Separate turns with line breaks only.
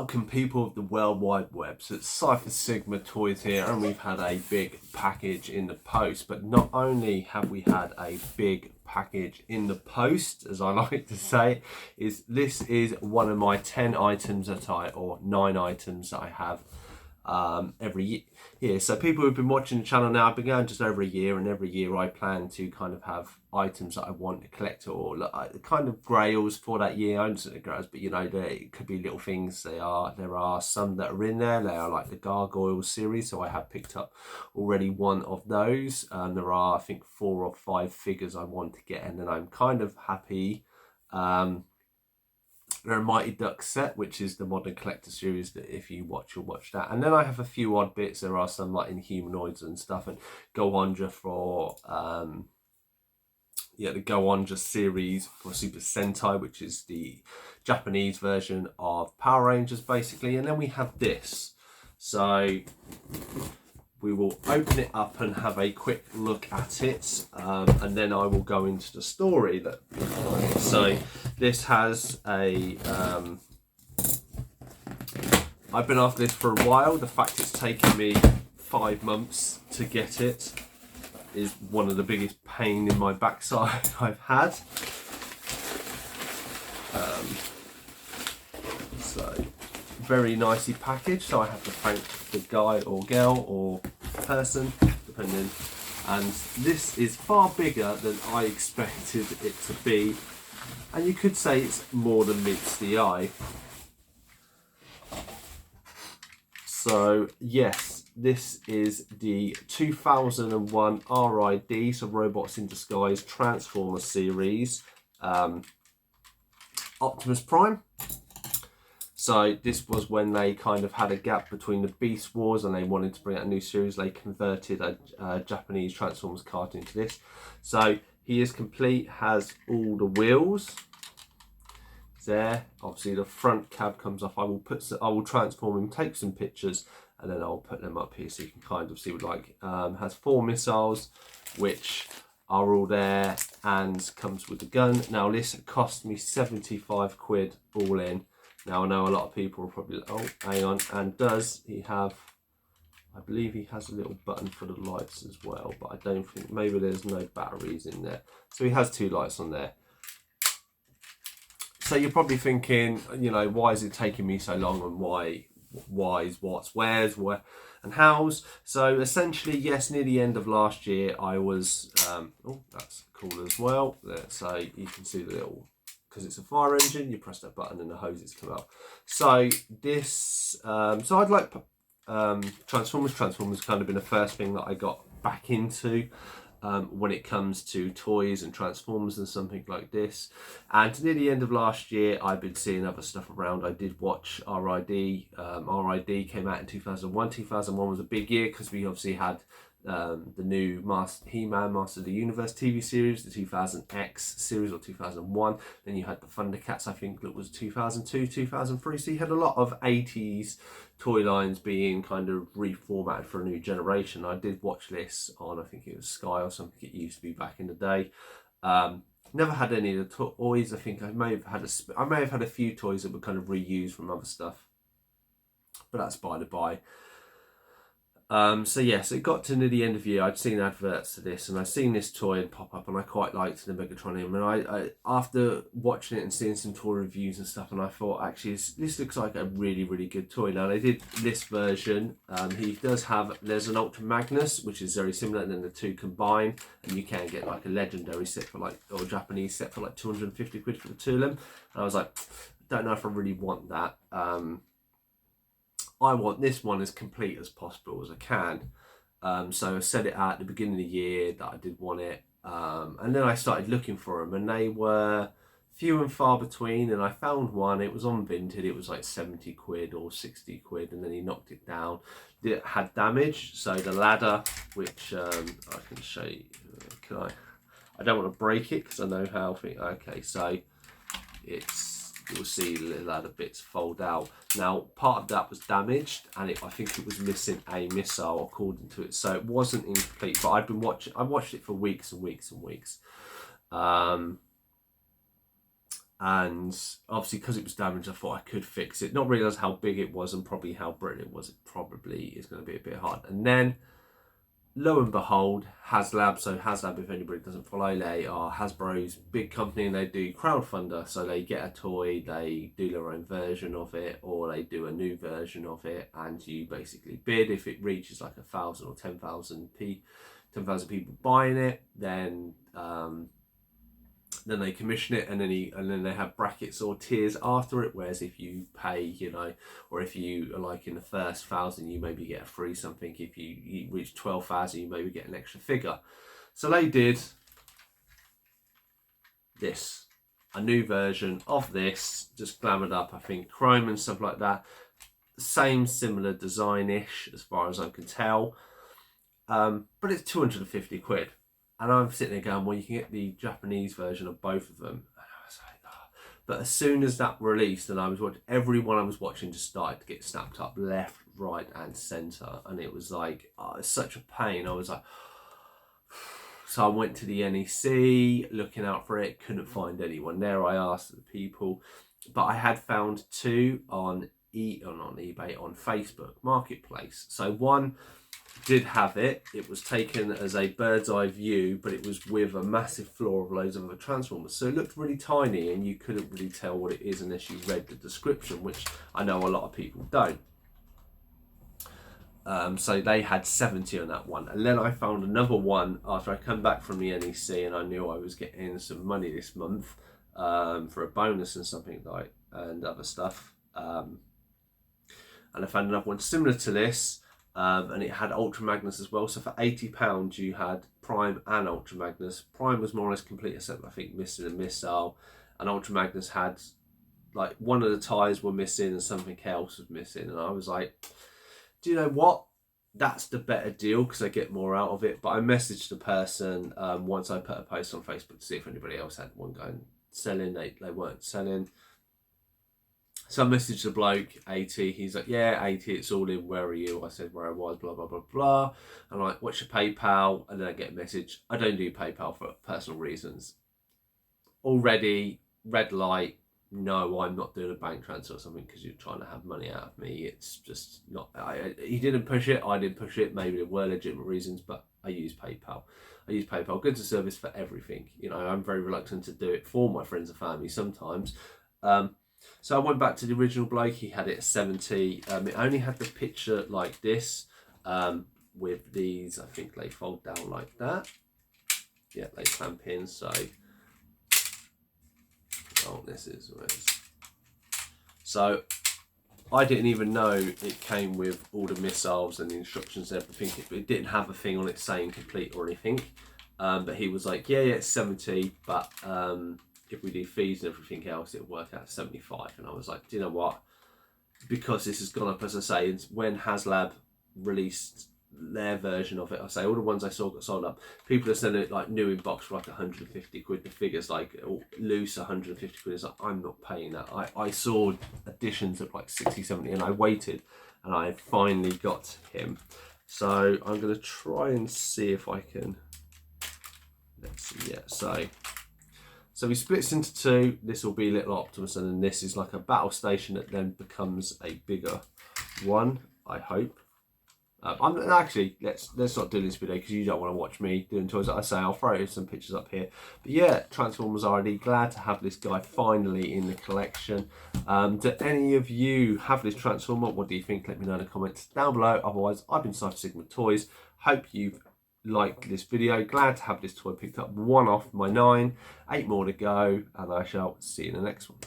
Welcome people of the World Wide Web. So it's Cypher Sigma Toys here, and we've had a big package in the post. But not only have we had a big package in the post, as I like to say, this is one of my 10 items or 9 items that I have every year. So people who've been watching the channel now, I've been going just over a year, and every year I plan to kind of have items that I want to collect, or kind of grails for that year. I don't say grails, but you know, it could be little things. There are some that are in there. They are like the Gargoyle series, so I have picked up already one of those. There are, I think, 4 or 5 figures I want to get, and then I'm kind of happy. The Mighty Ducks set, which is the Modern Collector series, that if you watch, you'll watch that. And then I have a few odd bits. There are some like Inhumanoids and stuff, and Go-Onja for the Go-Onja series for Super Sentai, which is the Japanese version of Power Rangers basically. And then we have this, so we will open it up and have a quick look at it, and then I will go into the story. So this has a I've been after this for a while. The fact it's taken me 5 months to get it is one of the biggest pain in my backside I've had. So very nicely packaged, so I have to thank the guy or girl or person, depending. And this is far bigger than I expected it to be, and you could say it's more than meets the eye. So yes, this is the 2001 RID, so Robots in Disguise Transformer series, Optimus Prime. So this was when they kind of had a gap between the Beast Wars and they wanted to bring out a new series. They converted a Japanese Transformers cartoon to this. So he is complete, has all the wheels there. Obviously the front cab comes off. I will transform him, take some pictures, and then I'll put them up here so you can kind of see what like. Has 4 missiles, which are all there, and comes with the gun. Now this cost me 75 quid all in. Now I know a lot of people are probably like, oh, hang on, and does he have, I believe he has a little button for the lights as well, but I don't think, maybe there's no batteries in there. So he has 2 lights on there. So you're probably thinking, you know, why is it taking me so long, and why's, what's, where's, where, and how's. So essentially, yes, near the end of last year, I was, oh, that's cool as well. So you can see the little, because it's a fire engine, you press that button and the hoses come out. So this, so I'd like Transformers. Transformers kind of been the first thing that I got back into when it comes to toys and Transformers and something like this. And near the end of last year, I've been seeing other stuff around. I did watch RID. RID came out in 2001. 2001 was a big year because we obviously had the new He-Man Master of the Universe TV series, the 2000X series, or 2001. Then you had the Thundercats, I think that was 2002, 2003. So you had a lot of 80s toy lines being kind of reformatted for a new generation. I did watch this on, I think it was Sky or something. It used to be back in the day. Never had any of the toys. I think I may have had a few toys that were kind of reused from other stuff, but that's by the by. So yes, it got to near the end of the year. I'd seen adverts to this, and I'd seen this toy pop up, and I quite liked the Megatronium. And I after watching it and seeing some toy reviews and stuff, and I thought, actually, this looks like a really, really good toy. Now they did this version. He does have, there's an Ultra Magnus, which is very similar, and then the 2 combine, and you can get like a legendary set for like, or Japanese set for like 250 quid for the 2 of them. And I was like, I don't know if I really want that. I want this one as complete as possible as I can. So I said it at the beginning of the year that I did want it. And then I started looking for them, and they were few and far between. And I found one, it was on Vinted, it was like 70 quid or 60 quid. And then he knocked it down. It had damage. So the ladder, which I can show you, can I don't want to break it because I know how, okay, so you'll see the ladder bits fold out. Now, part of that was damaged, and I think it was missing a missile according to it, so it wasn't incomplete. But I watched it for weeks and weeks and weeks. And obviously, because it was damaged, I thought I could fix it. Not realise how big it was and probably how brittle it was. It probably is going to be a bit hard. And then, lo and behold, HasLab. So HasLab, if anybody doesn't follow, they are Hasbro's big company, and they do crowdfunder. So they get a toy, they do their own version of it, or they do a new version of it, and you basically bid. If it reaches like 1,000 or 10,000 people buying it, then they commission it, and then they have brackets or tiers after it. Whereas if you pay, you know, or if you are like in the first 1,000, you maybe get a free something. If you reach 12,000, you maybe get an extra figure. So they did this, a new version of this, just glamoured up, I think chrome and stuff like that. Same similar design-ish as far as I can tell, but it's 250 quid. And I'm sitting there going, well, you can get the Japanese version of both of them. And I was like, oh. But as soon as that released, and I was watching, everyone I was watching just started to get snapped up left, right, and centre. And it was like, oh, it's such a pain. I was like, so I went to the NEC, looking out for it, couldn't find anyone there. I asked the people, but I had found two on eBay, on Facebook Marketplace. So one did have it. It was taken as a bird's eye view, but it was with a massive floor of loads of other Transformers. So it looked really tiny, and you couldn't really tell what it is unless you read the description, which I know a lot of people don't. So they had 70 on that one. And then I found another one after I come back from the NEC, and I knew I was getting some money this month for a bonus and something like, and other stuff. And I found another one similar to this. And it had Ultra Magnus as well. So for £80 you had Prime and Ultra Magnus. Prime was more or less complete, except I think missing a missile, and Ultra Magnus had like one of the tyres were missing and something else was missing. And I was like, do you know what, that's the better deal because I get more out of it. But I messaged the person once I put a post on Facebook to see if anybody else had one going selling. They weren't selling. So I messaged the bloke, 80, he's like, yeah, 80, it's all in, where are you? I said where I was, blah, blah, blah, blah. I'm like, what's your PayPal? And then I get a message, I don't do PayPal for personal reasons. Already, red light, no, I'm not doing a bank transfer or something because you're trying to have money out of me. It's just not, he didn't push it, I didn't push it, maybe there were legitimate reasons, but I use PayPal. I use PayPal, goods and service for everything. You know, I'm very reluctant to do it for my friends and family sometimes. So I went back to the original bloke. He had it at 70. It only had the picture like this, with these, I think they fold down like that. Yeah, they clamp in. So, oh, this is so I didn't even know it came with all the missiles and the instructions and everything. It didn't have a thing on it saying complete or anything. But he was like, yeah, it's 70, but if we do fees and everything else, it'll work out 75. And I was like, do you know what? Because this has gone up, as I say, when HasLab released their version of it, I say all the ones I saw got sold up. People are selling it like new in box for like 150 quid. The figure's like loose 150 quid. It's like, I'm not paying that. I saw editions of like 60, 70, and I waited, and I finally got him. So I'm going to try and see if I can. Let's see, yeah, so he splits into two. This will be Little Optimus, and then this is like a battle station that then becomes a bigger one, I hope. I'm actually, let's not do this video because you don't want to watch me doing toys. Like I say, I'll throw some pictures up here. But yeah, Transformers RD, glad to have this guy finally in the collection. Do any of you have this Transformer? What do you think? Let me know in the comments down below. Otherwise, I've been Cypher Sigma Toys. Hope you've liked this video. Glad to have this toy picked up, one off my 9, 8 more to go, and I shall see you in the next one.